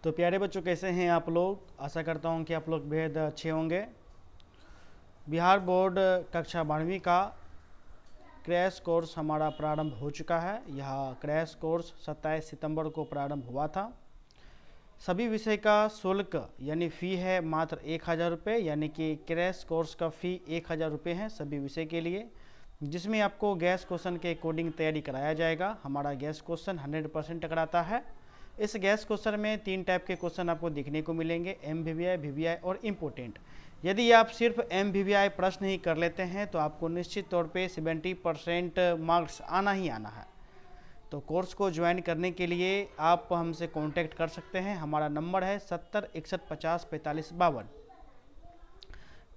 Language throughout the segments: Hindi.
तो प्यारे बच्चों, कैसे हैं आप लोग। आशा करता हूं कि आप लोग बेहद अच्छे होंगे। बिहार बोर्ड कक्षा 12वीं का क्रैश कोर्स हमारा प्रारंभ हो चुका है। यह क्रैश कोर्स 27 सितंबर को प्रारंभ हुआ था। सभी विषय का शुल्क यानी फ़ी है मात्र 1000 रुपये, यानी कि क्रैश कोर्स का फ़ी 1000 रुपये है सभी विषय के लिए, जिसमें आपको गैस क्वेश्चन के अकॉर्डिंग तैयारी कराया जाएगा। हमारा गैस क्वेश्चन 100% टकराता है। इस गैस क्वेश्चन में 3 टाइप के क्वेश्चन आपको देखने को मिलेंगे, MVVI, VVI और इम्पोर्टेंट। यदि आप सिर्फ MVVI प्रश्न ही कर लेते हैं तो आपको निश्चित तौर पे 70% मार्क्स आना ही आना है। तो कोर्स को ज्वाइन करने के लिए आप हमसे कांटेक्ट कर सकते हैं। हमारा नंबर है 70 61 50 45 52।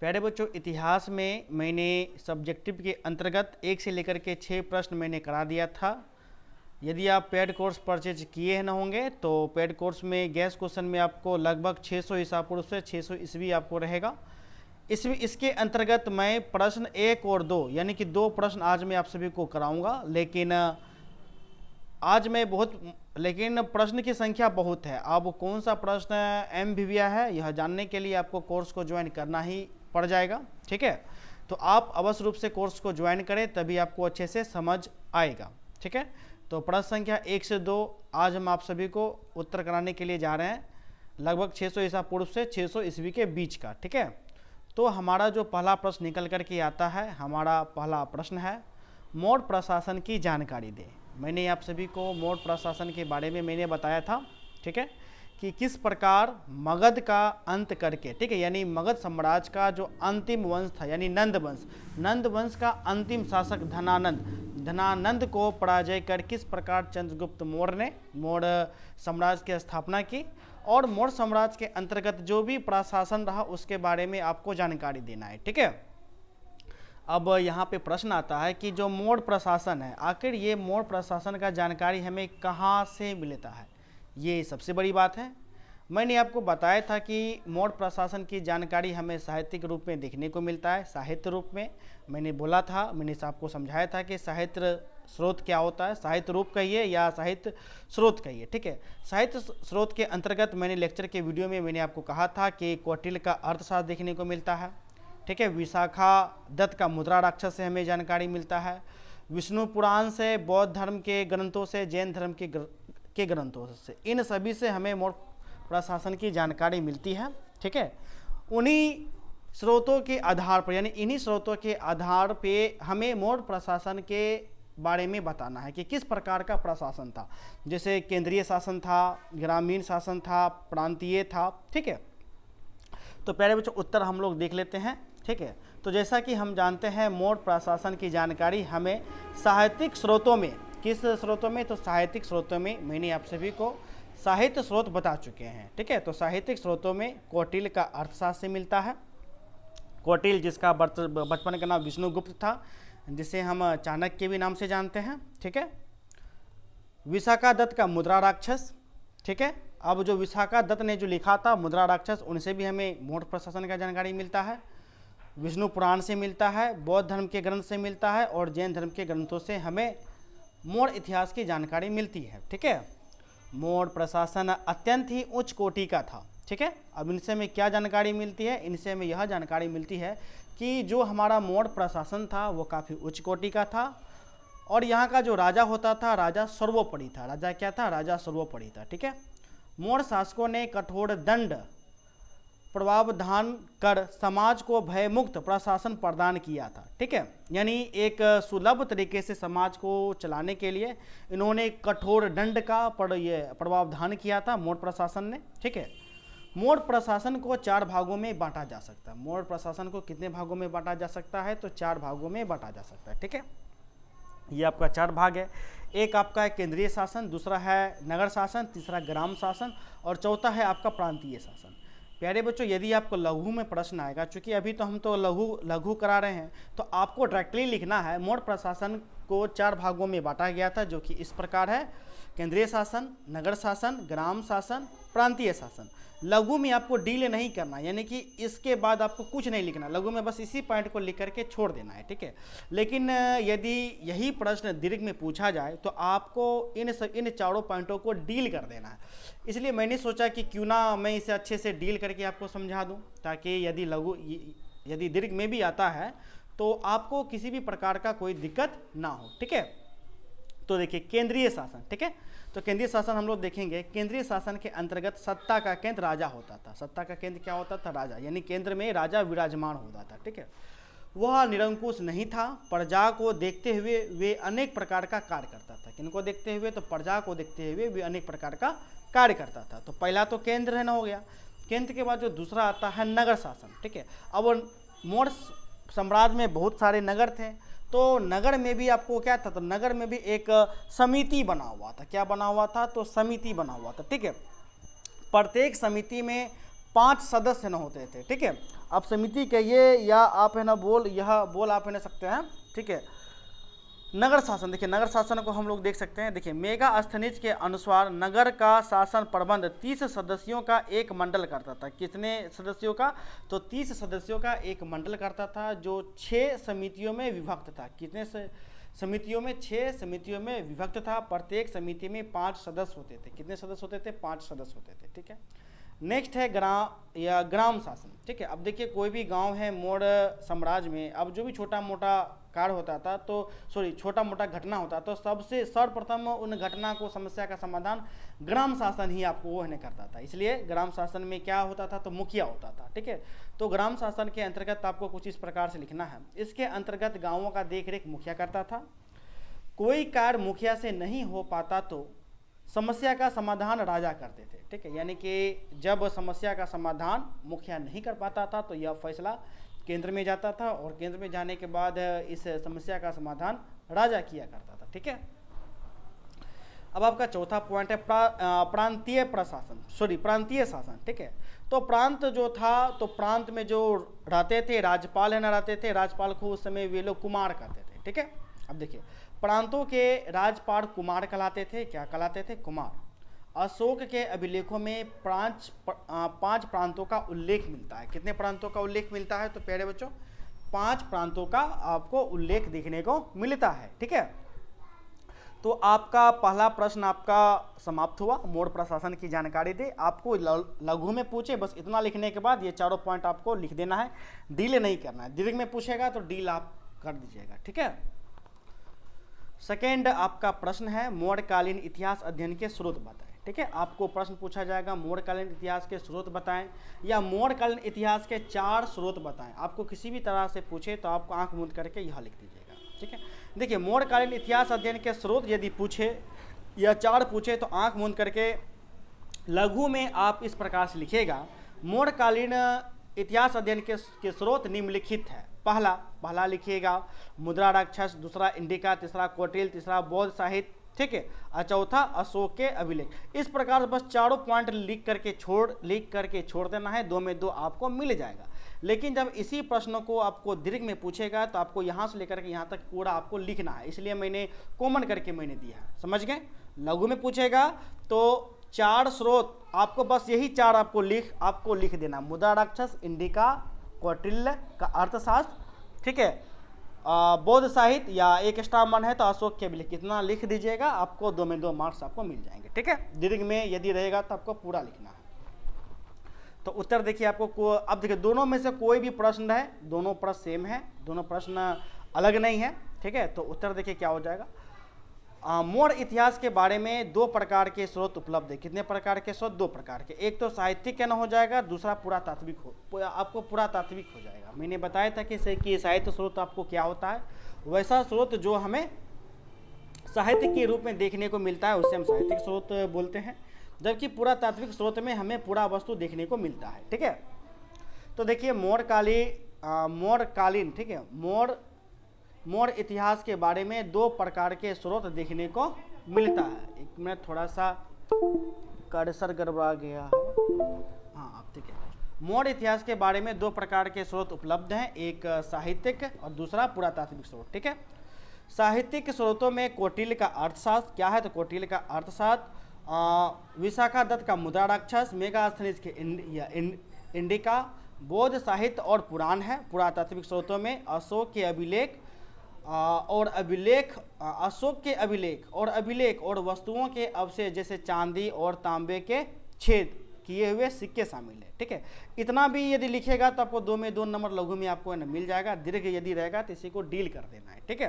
प्यारे बच्चों, इतिहास में मैंने सब्जेक्टिव के अंतर्गत 1 से लेकर के 6 प्रश्न मैंने करा दिया था। यदि आप पेड कोर्स परचेज किए न होंगे तो पेड कोर्स में गैस क्वेश्चन में आपको लगभग 600 ईसा पूर्व से 600 ईस्वी आपको रहेगा। इसके अंतर्गत मैं प्रश्न 1 और 2 यानी कि 2 प्रश्न आज मैं आप सभी को कराऊंगा, लेकिन प्रश्न की संख्या बहुत है। अब कौन सा प्रश्न MVVI है यह जानने के लिए आपको कोर्स को ज्वाइन करना ही पड़ जाएगा। ठीक है, तो आप अवश्य रूप से कोर्स को ज्वाइन करें, तभी आपको अच्छे से समझ आएगा। ठीक है, तो प्रश्न संख्या 1 से 2 आज हम आप सभी को उत्तर कराने के लिए जा रहे हैं, लगभग 600 ईसा पूर्व से 600 ईस्वी के बीच का। ठीक है, तो हमारा जो पहला प्रश्न निकल कर के आता है, हमारा पहला प्रश्न है मोड प्रशासन की जानकारी दें। मैंने आप सभी को मोड प्रशासन के बारे में मैंने बताया था, ठीक है, कि किस प्रकार मगध का अंत करके, ठीक है, यानी मगध साम्राज्य का जो अंतिम वंश था यानी नंद वंश का अंतिम शासक धनानंद को पराजय कर किस प्रकार चंद्रगुप्त मौर्य ने मौर्य साम्राज्य की स्थापना की, और मौर्य साम्राज्य के अंतर्गत जो भी प्रशासन रहा उसके बारे में आपको जानकारी देना है। ठीक है, अब यहाँ पे प्रश्न आता है कि जो मौर्य प्रशासन है, आखिर ये मौर्य प्रशासन का जानकारी हमें कहाँ से मिलता है, ये सबसे बड़ी बात है। मैंने आपको बताया था कि मौर्य प्रशासन की जानकारी हमें साहित्यिक रूप में देखने को मिलता है। साहित्य रूप में मैंने बोला था, मैंने आपको समझाया था कि साहित्य स्रोत क्या होता है, साहित्य रूप कहिए या साहित्य स्रोत कहिए। ठीक है, साहित्य स्रोत के अंतर्गत मैंने लेक्चर के वीडियो में मैंने आपको कहा था कि कौटिल्य का अर्थशास्त्र देखने को मिलता है। ठीक है, विशाखा दत्त का मुद्रा राक्षस से हमें जानकारी मिलता है, विष्णु पुराण से, बौद्ध धर्म के ग्रंथों से, जैन धर्म के ग्रंथों से, इन सभी से हमें मौर्य प्रशासन की जानकारी मिलती है। ठीक है, उन्हीं स्रोतों के आधार पर यानी इन्हीं स्रोतों के आधार पे हमें मौर्य प्रशासन के बारे में बताना है कि किस प्रकार का प्रशासन था। जैसे केंद्रीय शासन था, ग्रामीण शासन था, प्रांतीय था। ठीक है, तो प्यारे बच्चों उत्तर हम लोग देख लेते हैं। ठीक है, तो जैसा कि हम जानते हैं मौर्य प्रशासन की जानकारी हमें साहित्यिक स्रोतों में, किस स्रोतों में, तो साहित्यिक स्रोतों में मैंने आप सभी को साहित्य स्रोत बता चुके हैं। ठीक है, तो साहित्यिक स्रोतों में कौटिल्य का अर्थशास्त्र से मिलता है। कौटिल्य जिसका बचपन का नाम विष्णुगुप्त था, जिसे हम चाणक्य भी नाम से जानते हैं। ठीक है, विशाखा दत्त का मुद्रा राक्षस। ठीक है, अब जो विशाखा दत्त ने जो लिखा था मुद्रा राक्षस, उनसे भी हमें मौर्य प्रशासन का जानकारी मिलता है। विष्णु पुराण से मिलता है, बौद्ध धर्म के ग्रंथ से मिलता है, और जैन धर्म के ग्रंथों से हमें मौर्य इतिहास की जानकारी मिलती है। ठीक है, मौर्य प्रशासन अत्यंत ही उच्च कोटि का था। ठीक है, अब इनसे हमें क्या जानकारी मिलती है, इनसे हमें यह जानकारी मिलती है कि जो हमारा मौर्य प्रशासन था वो काफ़ी उच्च कोटि का था, और यहाँ का जो राजा होता था, राजा सर्वोपरि था। राजा क्या था, राजा सर्वोपरि था। ठीक है, मौर्य शासकों ने कठोर दंड प्रावधान कर समाज को भयमुक्त प्रशासन प्रदान किया था। ठीक है, यानी एक सुलभ तरीके से समाज को चलाने के लिए इन्होंने कठोर दंड का प्रावधान किया था मौर्य प्रशासन ने। ठीक है, मौर्य प्रशासन को 4 भागों में बांटा जा सकता है। मौर्य प्रशासन को कितने भागों में बांटा जा सकता है, तो 4 भागों में बांटा जा सकता है। ठीक है, ये आपका 4 भाग है। एक आपका है केंद्रीय शासन, दूसरा है नगर शासन, तीसरा ग्राम शासन, और चौथा है आपका प्रांतीय शासन। प्यारे बच्चों, यदि आपको लघु में प्रश्न आएगा, चूंकि अभी तो हम तो लघु करा रहे हैं, तो आपको डायरेक्टली लिखना है मौर्य प्रशासन को 4 भागों में बांटा गया था, जो कि इस प्रकार है: केंद्रीय शासन, नगर शासन, ग्राम शासन, प्रांतीय शासन। लघु में आपको डील नहीं करना, यानी कि इसके बाद आपको कुछ नहीं लिखना, लघु में बस इसी पॉइंट को लिख करके छोड़ देना है, ठीक है। लेकिन यदि यही प्रश्न दीर्घ में पूछा जाए तो आपको इन चारों पॉइंटों को डील कर देना है। इसलिए मैंने सोचा कि क्यों ना मैं इसे अच्छे से डील करके आपको समझा दूं, ताकि यदि दीर्घ में भी आता है तो आपको किसी भी प्रकार का कोई दिक्कत ना हो, ठीक है। तो देखिए, केंद्रीय शासन, ठीक है। तो केंद्रीय शासन हम लोग देखेंगे। केंद्रीय शासन के अंतर्गत सत्ता का केंद्र राजा होता था। सत्ता का केंद्र क्या होता था? राजा, यानी केंद्र में राजा विराजमान होता था, ठीक है। वह निरंकुश नहीं था, प्रजा को देखते हुए वे अनेक प्रकार का कार्य करता था। किनको देखते हुए? तो प्रजा को देखते हुए वे अनेक प्रकार का कार्य करता था। तो पहला तो केंद्र है ना, हो गया। केंद्र के बाद जो दूसरा आता है नगर शासन, ठीक है। अब मौर्य साम्राज्य में बहुत सारे नगर थे, तो नगर में भी आपको क्या था? तो नगर में भी एक समिति बना हुआ था। क्या बना हुआ था? तो समिति बना हुआ था, ठीक है। प्रत्येक समिति में 5 सदस्य न होते थे, ठीक है। आप समिति कहिए या आप है ना बोल आप है ना सकते हैं, ठीक है। नगर शासन, देखिए नगर शासन को हम लोग देख सकते हैं। देखिए, मेगास्थनीज के अनुसार नगर का शासन प्रबंध 30 सदस्यों का एक मंडल करता था। कितने सदस्यों का? तो 30 सदस्यों का एक मंडल करता था, जो 6 समितियों में विभक्त था। कितने समितियों में? 6 समितियों में विभक्त था। प्रत्येक समिति में 5 सदस्य होते थे। कितने सदस्य होते थे? 5 सदस्य होते थे, ठीक है। नेक्स्ट है ग्राम शासन, ठीक है। अब देखिए, कोई भी गांव है मौर्य साम्राज्य में, अब जो भी छोटा मोटा कार्य होता था, तो छोटा मोटा घटना होता, तो सबसे सर्वप्रथम उन घटना को, समस्या का समाधान ग्राम शासन ही आपको वो करता था। इसलिए ग्राम शासन में क्या होता था? तो मुखिया होता था, ठीक है। तो ग्राम शासन के अंतर्गत आपको कुछ इस प्रकार से लिखना है। इसके अंतर्गत गाँवों का देखरेख मुखिया करता था। कोई कार्य मुखिया से नहीं हो पाता तो समस्या का समाधान राजा करते थे, ठीक है। यानी कि जब समस्या का समाधान मुखिया नहीं कर पाता था तो यह फैसला केंद्र में जाता था, और केंद्र में जाने के बाद इस समस्या का समाधान राजा किया करता था, ठीक है। अब आपका चौथा पॉइंट है प्रांतीय शासन, ठीक है। तो प्रांत जो था, तो प्रांत में जो रहते थे राजपाल है ना रहते थे, राजपाल को उस समय वे लोग कुमार कहते थे, ठीक है। अब देखिए, प्रांतों के राजपाल कुमार कहलाते थे। क्या कहलाते थे? कुमार। अशोक के अभिलेखों में 5 प्रांतों का उल्लेख मिलता है। कितने प्रांतों का उल्लेख मिलता है? तो प्यारे बच्चों, 5 प्रांतों का आपको उल्लेख देखने को मिलता है, ठीक है। तो आपका पहला प्रश्न आपका समाप्त हुआ। मौर्य प्रशासन की जानकारी दे। आपको लघु में पूछे, बस इतना लिखने के बाद ये चारों पॉइंट आपको लिख देना है, डील नहीं करना है। दीर्घ में पूछेगा तो डील आप कर दीजिएगा, ठीक है। सेकेंड आपका प्रश्न है मौर्यकालीन इतिहास अध्ययन के स्रोत बताएं, ठीक है। आपको प्रश्न पूछा जाएगा मौर्यकालीन इतिहास के स्रोत बताएं, या मौर्यकालीन इतिहास के 4 स्रोत बताएं। आपको किसी भी तरह से पूछे तो आपको आंख मूंद करके यह लिख दीजिएगा, ठीक है। देखिए, मौर्यकालीन इतिहास अध्ययन के स्रोत यदि पूछे या 4 पूछे तो आंख मूंद करके लघु में आप इस प्रकार से लिखिएगा: मौर्यकालीन इतिहास अध्ययन के स्रोत निम्नलिखित है। पहला लिखिएगा मुद्रा राक्षस, दूसरा इंडिका, तीसरा कौटिल्य, तीसरा बौद्ध साहित्य, ठीक है, और चौथा अशोक के अभिलेख। इस प्रकार बस चारों पॉइंट लिख करके छोड़ देना है। 2 में 2 आपको मिल जाएगा। लेकिन जब इसी प्रश्नों को आपको दीर्घ में पूछेगा तो आपको यहाँ से लेकर के यहाँ तक पूरा आपको लिखना है, इसलिए मैंने कॉमन करके दिया है, समझ गए। लघु में पूछेगा तो 4 स्रोत आपको, बस यही 4 आपको लिख देना: मुद्रा राक्षस, इंडिका, कौटिल्य का अर्थशास्त्र, ठीक है, बौद्ध साहित्य, या एक एक्स्ट्रा मन है तो अशोक के अभिलेख। कितना लिख दीजिएगा, आपको 2 में 2 मार्क्स आपको मिल जाएंगे, ठीक है। दीर्घ में यदि रहेगा तो आपको पूरा लिखना है। तो उत्तर देखिए आपको, अब देखिए दोनों में से कोई भी प्रश्न है, दोनों प्रश्न सेम है, दोनों प्रश्न अलग नहीं है, ठीक है। तो उत्तर देखिए क्या हो जाएगा। मौर्य इतिहास के बारे में 2 प्रकार के स्रोत उपलब्ध है। कितने प्रकार के स्रोत? 2 प्रकार के। एक तो साहित्यिक कहना हो जाएगा, दूसरा पुरातात्विक आपको पुरातात्विक हो जाएगा। मैंने बताया था कि साहित्य स्रोत आपको क्या होता है, वैसा स्रोत जो हमें साहित्य के रूप में देखने को मिलता है उसे हम साहित्यिक स्रोत बोलते हैं, जबकि पुरातात्विक स्रोत में हमें पूरा वस्तु देखने को मिलता है, ठीक है। तो देखिए मौर्यकालीन, ठीक है, मौर्य इतिहास के बारे में 2 प्रकार के स्रोत देखने को मिलता है। एक मिनट, थोड़ा सा कर्सर गड़बड़ा गया है, हाँ अब ठीक है। मौर्य इतिहास के बारे में 2 प्रकार के स्रोत उपलब्ध हैं, एक साहित्यिक और दूसरा पुरातात्विक स्रोत, ठीक है। साहित्यिक स्रोतों में कौटिल्य का अर्थशास्त्र क्या है, तो कौटिल्य का अर्थशास्त्र, विशाखा दत्त का मुद्रा राक्षस, मेगास्थनीज के इंडिका, बौद्ध साहित्य और पुराण है। पुरातात्विक स्रोतों में अशोक के अभिलेख और अभिलेख और वस्तुओं के अवशेष जैसे चांदी और तांबे के छेद किए हुए सिक्के शामिल है। ठीक है, इतना भी यदि लिखेगा तो आपको 2 में 2 नंबर लघु में आपको है ना मिल जाएगा। दीर्घ यदि रहेगा तो इसी को डील कर देना है। ठीक है,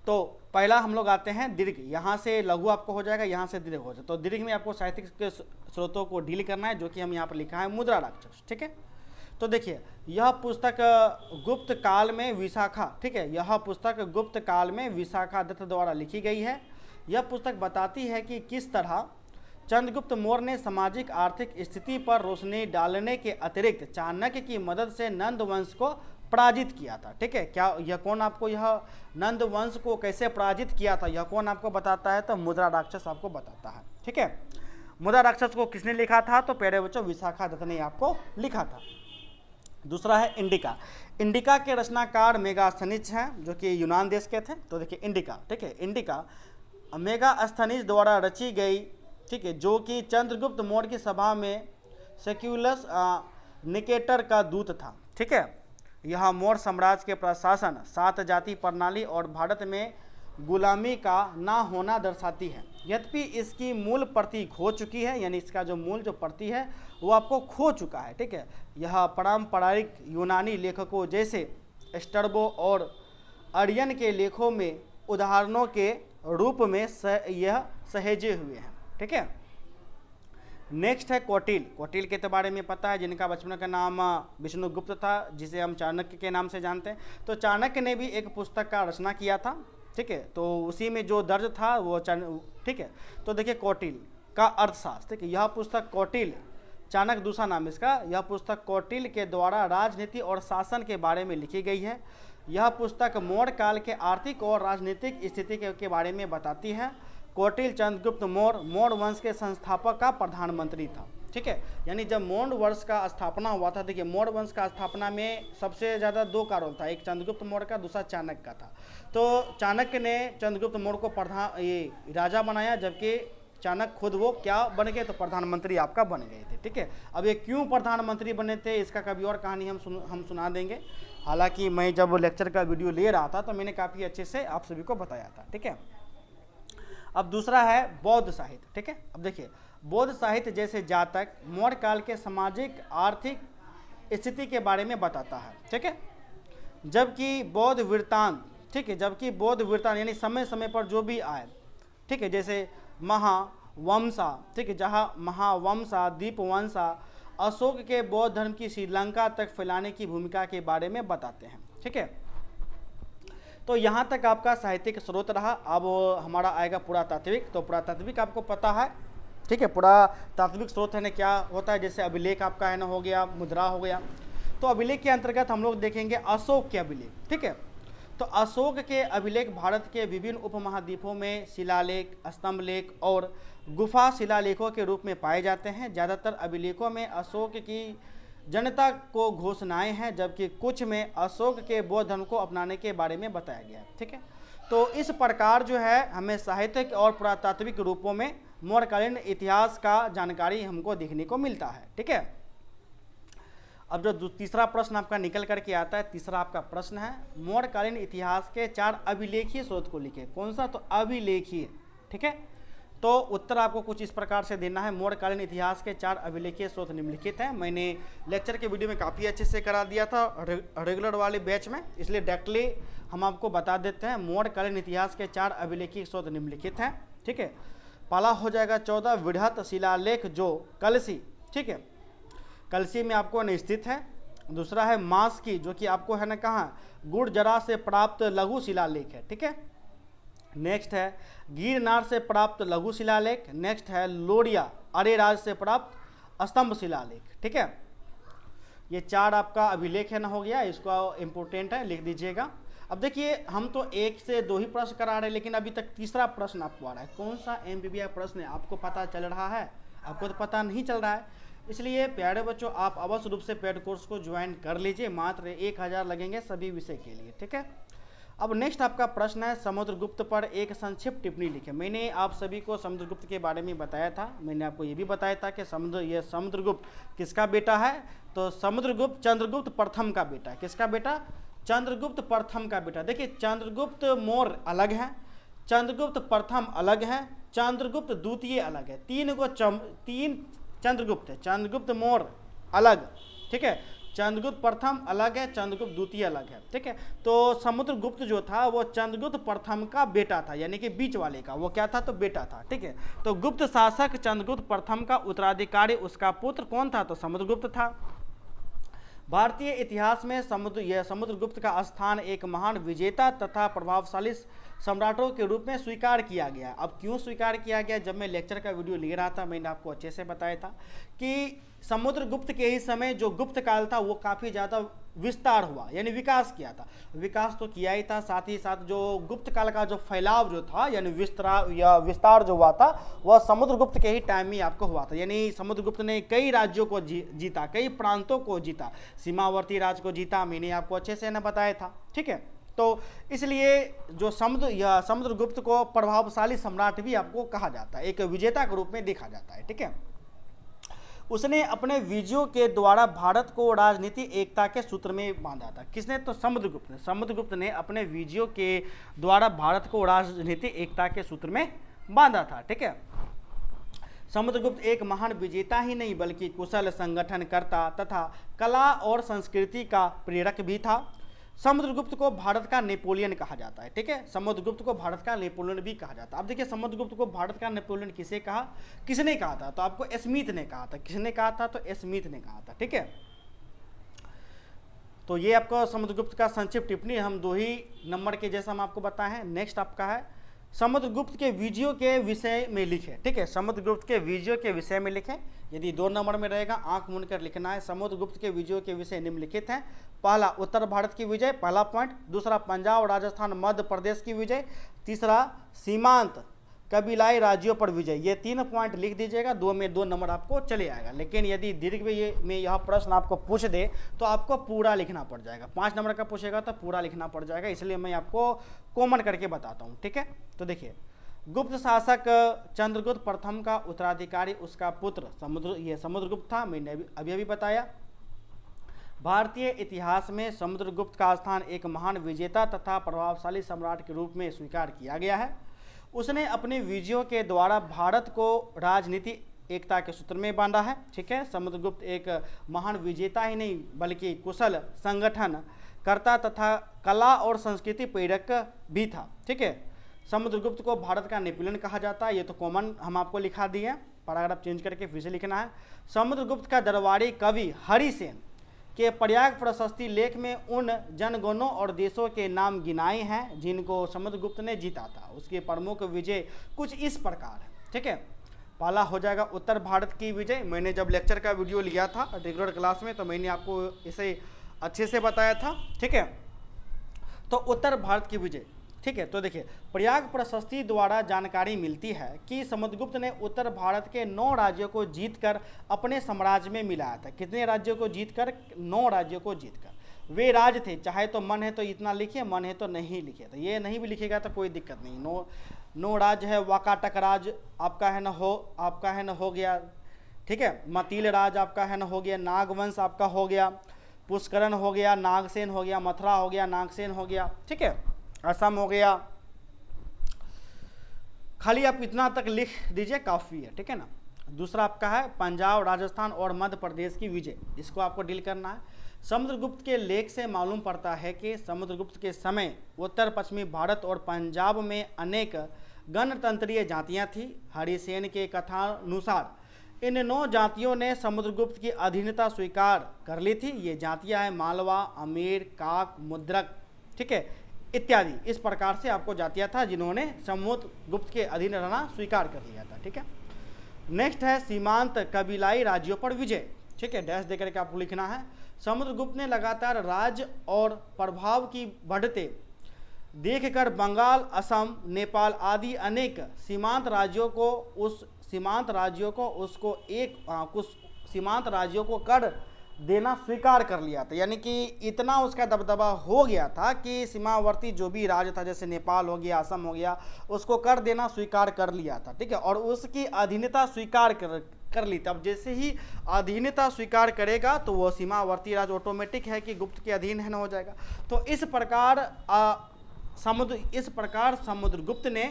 तो पहला हम लोग आते हैं दीर्घ, यहाँ से लघु आपको हो जाएगा, यहाँ से दीर्घ हो जाएगा। तो दीर्घ में आपको साहित्यिक के स्रोतों को डील करना है, जो कि हम यहाँ पर लिखा है मुद्रा राक्षस। ठीक है, तो देखिए यह पुस्तक गुप्त काल में विशाखा, ठीक है, यह पुस्तक गुप्त काल में विशाखा दत्त द्वारा लिखी गई है। यह पुस्तक बताती है कि किस तरह चंद्रगुप्त मौर्य ने सामाजिक आर्थिक स्थिति पर रोशनी डालने के अतिरिक्त चाणक्य की मदद से नंद वंश को पराजित किया था। ठीक है, क्या यह कौन आपको यह नंद वंश को कैसे पराजित किया था, यह कौन आपको बताता है, तो मुद्रा राक्षस आपको बताता है। ठीक है, मुद्रा राक्षस को किसने लिखा था, तो प्यारे बच्चों विशाखा दत्त ने आपको लिखा था। दूसरा है इंडिका। इंडिका के रचनाकार मेगास्थनीज हैं, जो कि यूनान देश के थे। तो देखिए इंडिका, ठीक है, इंडिका मेगास्थनीज द्वारा रची गई, ठीक है, जो कि चंद्रगुप्त मौर्य की सभा में सेक्यूलस निकेटर का दूत था। ठीक है, यह मौर्य साम्राज्य के प्रशासन, 7 जाति प्रणाली और भारत में गुलामी का ना होना दर्शाती है। यद्यपि इसकी मूल प्रति खो चुकी है, यानी इसका जो मूल जो प्रति है वो आपको खो चुका है। ठीक है, यह पारंपरिक यूनानी लेखकों जैसे स्ट्रैबो और अरियन के लेखों में उदाहरणों के रूप में यह सहेजे हुए हैं। ठीक है, नेक्स्ट है कौटिल्य। कौटिल्य के बारे में पता है, जिनका बचपन का नाम विष्णुगुप्त था, जिसे हम चाणक्य के नाम से जानते हैं। तो चाणक्य ने भी एक पुस्तक का रचना किया था। ठीक है, तो उसी में जो दर्ज था वो ठीक है, तो देखिए कौटिल्य का अर्थशास्त्र। ठीक है, यह पुस्तक कौटिल्य, चाणक्य दूसरा नाम इसका, यह पुस्तक कौटिल्य के द्वारा राजनीति और शासन के बारे में लिखी गई है। यह पुस्तक मौर्य काल के आर्थिक और राजनीतिक स्थिति के बारे में बताती है। कौटिल्य चंद्रगुप्त मौर्य वंश के संस्थापक का प्रधानमंत्री था। ठीक है, यानी जब मौर्य वंश का स्थापना हुआ था, देखिए मौर्य वंश का स्थापना में सबसे ज़्यादा 2 का रोल था, एक चंद्रगुप्त मौर्य का, दूसरा चाणक्य का था। तो चाणक्य ने चंद्रगुप्त मौर्य को राजा बनाया, जबकि चाणक्य खुद वो क्या बन गए, तो प्रधानमंत्री आपका बन गए थे। ठीक है, अब ये क्यों प्रधानमंत्री बने थे, इसका कभी और कहानी हम सुना देंगे। हालांकि मैं जब लेक्चर का वीडियो ले रहा था तो मैंने काफ़ी अच्छे से आप सभी को बताया था। ठीक है, अब दूसरा है बौद्ध साहित्य। ठीक है, अब देखिए बौद्ध साहित्य जैसे जातक मौर्य काल के सामाजिक आर्थिक स्थिति के बारे में बताता है। ठीक है, जबकि बौद्ध वृत्तांत, ठीक है, जबकि बौद्ध वृत्तांत यानी समय समय पर जो भी आए, ठीक है, जैसे महावंशा, ठीक है, जहाँ महावंशा, दीपवंशा अशोक के बौद्ध धर्म की श्रीलंका तक फैलाने की भूमिका के बारे में बताते हैं। ठीक है, तो यहाँ तक आपका साहित्यिक स्रोत रहा। अब हमारा आएगा पुरातात्विक। तो पुरातात्विक आपको पता है, ठीक है, पुरातात्विक स्रोत है ना क्या होता है, जैसे अभिलेख आपका है ना हो गया, मुद्रा हो गया। तो अभिलेख के अंतर्गत हम लोग देखेंगे अशोक के अभिलेख। ठीक है, तो अशोक के अभिलेख भारत के विभिन्न उपमहाद्वीपों में शिलालेख, स्तंभलेख और गुफा शिलालेखों के रूप में पाए जाते हैं। ज़्यादातर अभिलेखों में अशोक की जनता को घोषणाएं हैं, जबकि कुछ में अशोक के बौद्ध धर्म को अपनाने के बारे में बताया गया है। ठीक है, तो इस प्रकार जो है हमें साहित्यिक और पुरातात्विक रूपों में मौर्यकालीन इतिहास का जानकारी हमको देखने को मिलता है। ठीक है, अब जो तीसरा प्रश्न आपका निकल करके आता है, तीसरा आपका प्रश्न है मौर्यकालीन इतिहास के 4 अभिलेखीय स्रोत को लिखे। कौन सा, तो अभिलेखीय। ठीक है, तो उत्तर आपको कुछ इस प्रकार से देना है। मौर्यकालीन इतिहास के 4 अभिलेखीय स्रोत निम्नलिखित हैं। मैंने लेक्चर के वीडियो में काफ़ी अच्छे से करा दिया था रेगुलर वाले बैच में, इसलिए डायरेक्टली हम आपको बता देते हैं। मौर्यकालीन इतिहास के 4 अभिलेखीय स्रोत निम्नलिखित हैं। ठीक है, पहला हो जाएगा 14 वृहत शिलालेख जो कलसी, ठीक है, कलसी में आपको स्थित है। दूसरा है मास्की, जो कि आपको है ना कहाँ, गुर्जरा से प्राप्त लघु शिलालेख है। ठीक है, नेक्स्ट है गिरनार से प्राप्त लघु शिलालेख। नेक्स्ट है लोरिया अरेराज से प्राप्त स्तंभ शिलालेख। ठीक है, ये 4 आपका अभिलेख है ना हो गया, इसको इम्पोर्टेंट है, लिख दीजिएगा। अब देखिए हम तो 1 से 2 ही प्रश्न करा रहे हैं, लेकिन अभी तक तीसरा प्रश्न आपको आ रहा है। कौन सा MBBS प्रश्न है आपको पता चल रहा है? आपको तो पता नहीं चल रहा है। इसलिए प्यारे बच्चों आप अवश्य रूप से पेड कोर्स को ज्वाइन कर लीजिए। मात्र 1000 लगेंगे सभी विषय के लिए। ठीक है, अब नेक्स्ट आपका प्रश्न है, समुद्रगुप्त पर एक संक्षिप्त टिप्पणी लिखें। मैंने आप सभी को समुद्रगुप्त के बारे में बताया था, मैंने आपको ये भी बताया था कि समुद्रगुप्त किसका बेटा है, तो समुद्रगुप्त चंद्रगुप्त प्रथम का बेटा है। किसका बेटा? चंद्रगुप्त प्रथम का बेटा। देखिए चंद्रगुप्त मौर्य अलग है, चंद्रगुप्त प्रथम अलग है, चंद्रगुप्त द्वितीय अलग है। तीन चंद्रगुप्त है, चंद्रगुप्त मौर्य अलग, ठीक है, चंद्रगुप्त प्रथम अलग है, चंद्रगुप्त द्वितीय अलग है, ठीक है। तो समुद्रगुप्त जो था वो चंद्रगुप्त प्रथम का बेटा था, यानी कि बीच वाले का, वो क्या था? तो बेटा था, ठीक है। तो गुप्त शासक चंद्रगुप्त प्रथम का उत्तराधिकारी उसका पुत्र कौन था? तो समुद्रगुप्त था। भारतीय इतिहास में समुद्रगुप्त का स्थान एक महान विजेता तथा प्रभावशाली सम्राटों के रूप में स्वीकार किया गया। अब क्यों स्वीकार किया गया? जब मैं लेक्चर का वीडियो ले रहा था मैंने आपको अच्छे से बताया था कि समुद्रगुप्त के ही समय जो गुप्त काल था वो काफ़ी ज़्यादा विस्तार हुआ, यानी विकास किया था। विकास तो किया ही था, साथ ही साथ जो गुप्त काल का जो फैलाव जो था, यानी विस्तार जो हुआ था वह समुद्रगुप्त के ही टाइम में आपको हुआ था। यानी समुद्रगुप्त ने कई राज्यों को जीता, कई प्रांतों को जीता, सीमावर्ती राज्य को जीता, मैंने आपको अच्छे से न बताया था, ठीक है। तो इसलिए जो समुद्रगुप्त को प्रभावशाली सम्राट भी आपको कहा जाता है, एक विजेता के रूप में देखा जाता है, ठीक है। उसने अपने विजयों के द्वारा भारत को राजनीतिक एकता के सूत्र में बांधा था। किसने? तो समुद्रगुप्त ने। समुद्रगुप्त ने अपने विजयों के द्वारा भारत को राजनीतिक एकता के सूत्र में बांधा था, ठीक है। समुद्रगुप्त एक महान विजेता ही नहीं बल्कि कुशल संगठनकर्ता तथा कला और संस्कृति का प्रेरक भी था। समुद्रगुप्त को भारत का नेपोलियन कहा जाता है, ठीक है। समुद्रगुप्त को भारत का नेपोलियन भी कहा जाता है। अब देखिए समुद्रगुप्त को भारत का नेपोलियन किसने कहा था? तो आपको स्मिथ ने कहा था। किसने कहा था? तो स्मिथ ने कहा था, ठीक है। तो ये आपको समुद्रगुप्त का संक्षिप्त टिप्पणी हम 2 ही नंबर के जैसा हम आपको बताए हैं। नेक्स्ट आपका है, समुद्रगुप्त के विजयों के विषय में लिखें, ठीक है। समुद्रगुप्त के विजयों के विषय में लिखें। यदि 2 नंबर में रहेगा आंख मूंद कर लिखना है। समुद्रगुप्त के विजयों के विषय निम्नलिखित हैं। पहला, उत्तर भारत की विजय, पहला पॉइंट। दूसरा, पंजाब, राजस्थान, मध्य प्रदेश की विजय। तीसरा, सीमांत कबीलाई राज्यों पर विजय। ये 3 पॉइंट लिख दीजिएगा, 2 में 2 नंबर आपको चले आएगा। लेकिन यदि दीर्घ में यह प्रश्न आपको पूछ दे तो आपको पूरा लिखना पड़ जाएगा। 5 नंबर का पूछेगा तो पूरा लिखना पड़ जाएगा, इसलिए मैं आपको कॉमन करके बताता हूँ, ठीक है। तो देखिए, गुप्त शासक चंद्रगुप्त प्रथम का उत्तराधिकारी उसका पुत्र समुद्रगुप्त था, मैंने अभी बताया। भारतीय इतिहास में समुद्रगुप्त का स्थान एक महान विजेता तथा प्रभावशाली सम्राट के रूप में स्वीकार किया गया है। उसने अपने विजयों के द्वारा भारत को राजनीतिक एकता के सूत्र में बांधा है, ठीक है। समुद्रगुप्त एक महान विजेता ही नहीं बल्कि कुशल संगठनकर्ता तथा कला और संस्कृति प्रेरक भी था, ठीक है। समुद्रगुप्त को भारत का नेपोलियन कहा जाता है, ये तो कॉमन हम आपको लिखा दिए हैं, पैराग्राफ चेंज करके फिर से लिखना है। समुद्रगुप्त का दरबारी कवि हरिसेन के प्रयाग प्रशस्ति लेख में उन जनगणों और देशों के नाम गिनाए हैं जिनको समुद्रगुप्त ने जीता था। उसके प्रमुख विजय कुछ इस प्रकार है, ठीक है। पहला हो जाएगा उत्तर भारत की विजय। मैंने जब लेक्चर का वीडियो लिया था रेगुलर क्लास में तो मैंने आपको इसे अच्छे से बताया था, ठीक है। तो उत्तर भारत की विजय, ठीक है। तो देखिए, प्रयाग प्रशस्ति द्वारा जानकारी मिलती है कि समुद्रगुप्त ने उत्तर भारत के 9 राज्यों को जीतकर अपने साम्राज्य में मिलाया था। कितने राज्यों को जीतकर? 9 राज्यों को जीतकर। वे राज्य थे, चाहे तो मन है तो इतना लिखिए, मन है तो नहीं लिखिए, तो ये नहीं भी लिखेगा तो कोई दिक्कत नहीं। 9 राज्य है। वाकाटक राज आपका है न हो गया, ठीक है। मतील राज आपका है न हो गया। नागवंश आपका हो गया। पुष्करण हो गया, नागसेन हो गया, मथुरा हो गया, नागसेन हो गया, ठीक है। असम हो गया। खाली आप इतना तक लिख दीजिए, काफ़ी है, ठीक है ना। दूसरा आपका है पंजाब, राजस्थान और मध्य प्रदेश की विजय, इसको आपको डील करना है। समुद्रगुप्त के लेख से मालूम पड़ता है कि समुद्रगुप्त के समय उत्तर पश्चिमी भारत और पंजाब में अनेक गणतंत्रीय जातियां थीं। हरिसेन के कथानुसार इन 9 जातियों ने समुद्रगुप्त की अधीनता स्वीकार कर ली थी। ये जातियां हैं मालवा, अमीर, काक, मुद्रक, ठीक है, इत्यादि। इस प्रकार से आपको जातियां था जिन्होंने समुद्रगुप्त के अधीन रहना स्वीकार कर लिया था, ठीक है। नेक्स्ट है सीमांत कबीलाई राज्यों पर विजय, ठीक है। डैश देकर के आपको लिखना है। समुद्रगुप्त ने लगातार राज्य और प्रभाव की बढ़ते देखकर बंगाल, असम, नेपाल आदि अनेक सीमांत राज्यों को कुछ सीमांत राज्यों को कर देना स्वीकार कर लिया था, यानी कि इतना उसका दबदबा हो गया था कि सीमावर्ती जो भी राज्य था, जैसे नेपाल हो गया, असम हो गया, उसको कर देना स्वीकार कर लिया था, ठीक है, और उसकी अधीनता स्वीकार कर ली। तब जैसे ही अधीनता स्वीकार करेगा तो वो सीमावर्ती राज्य ऑटोमेटिक है कि गुप्त के अधीन है ना हो जाएगा। तो इस प्रकार समुद्रगुप्त ने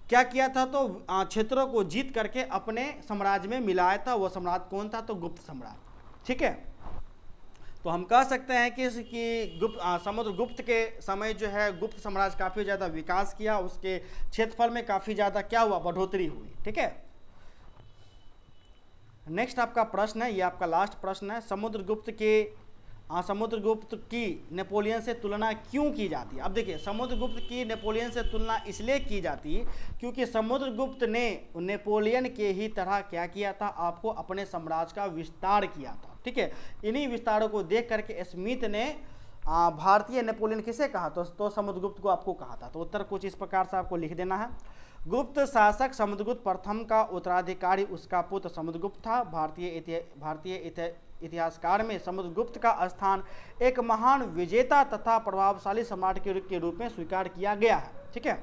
क्या किया था, तो क्षेत्रों को जीत करके अपने साम्राज्य में मिलाया था। वो साम्राज्य कौन था, तो गुप्त साम्राज्य, ठीक है। तो हम कह सकते हैं कि समुद्रगुप्त के समय जो है गुप्त साम्राज्य काफ़ी ज़्यादा विकास किया, उसके क्षेत्रफल में काफ़ी ज़्यादा क्या हुआ, बढ़ोतरी हुई, ठीक है। नेक्स्ट आपका प्रश्न है, ये आपका लास्ट प्रश्न है, समुद्रगुप्त की नेपोलियन से तुलना क्यों की जाती है। अब देखिए, समुद्रगुप्त की नेपोलियन से तुलना इसलिए की जाती है क्योंकि समुद्रगुप्त ने नेपोलियन के ही तरह क्या किया था, आपको अपने साम्राज्य का विस्तार किया था, ठीक है। इन्हीं विस्तारों को देख करके स्मिथ ने भारतीय नेपोलियन किसे कहा, तो समुद्रगुप्त को आपको कहा था। तो उत्तर कुछ इस प्रकार से आपको लिख देना है। गुप्त शासक समुद्रगुप्त प्रथम का उत्तराधिकारी उसका पुत्र समुद्रगुप्त था। भारतीय इतिहासकार में समुद्रगुप्त का स्थान एक महान विजेता तथा प्रभावशाली सम्राट के रूप में स्वीकार किया गया है, ठीक है।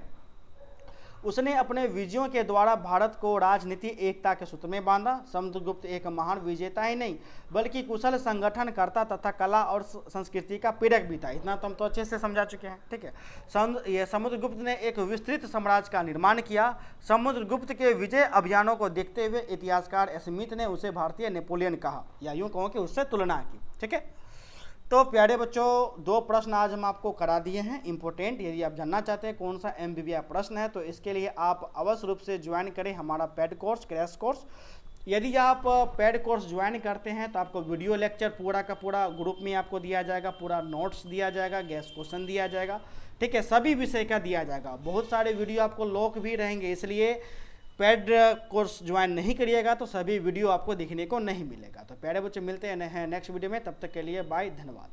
उसने अपने विजयों के द्वारा भारत को राजनीति एकता के सूत्र में बांधा। समुद्रगुप्त एक महान विजेता ही नहीं बल्कि कुशल संगठनकर्ता तथा कला और संस्कृति का प्रेरक भी था। इतना तो हम तो अच्छे से समझा चुके हैं, ठीक है। समुद्रगुप्त ने एक विस्तृत साम्राज्य का निर्माण किया। समुद्रगुप्त के विजय अभियानों को देखते हुए इतिहासकार स्मिथ ने उसे भारतीय नेपोलियन कहा, या यूँ कहो कि उससे तुलना की, ठीक है। तो प्यारे बच्चों, 2 प्रश्न आज हम आपको करा दिए हैं इंपॉर्टेंट। यदि आप जानना चाहते हैं कौन सा MBBI प्रश्न है तो इसके लिए आप अवश्य रूप से ज्वाइन करें हमारा पेड कोर्स, क्रैश कोर्स। यदि आप पेड कोर्स ज्वाइन करते हैं तो आपको वीडियो लेक्चर पूरा का पूरा ग्रुप में आपको दिया जाएगा, पूरा नोट्स दिया जाएगा, गेस्ट क्वेश्चन दिया जाएगा, ठीक है, सभी विषय का दिया जाएगा। बहुत सारे वीडियो आपको लॉक भी रहेंगे, इसलिए पेड कोर्स ज्वाइन नहीं करिएगा तो सभी वीडियो आपको देखने को नहीं मिलेगा। तो प्यारे बच्चे, मिलते हैं नेक्स्ट वीडियो में, तब तक के लिए बाय, धन्यवाद।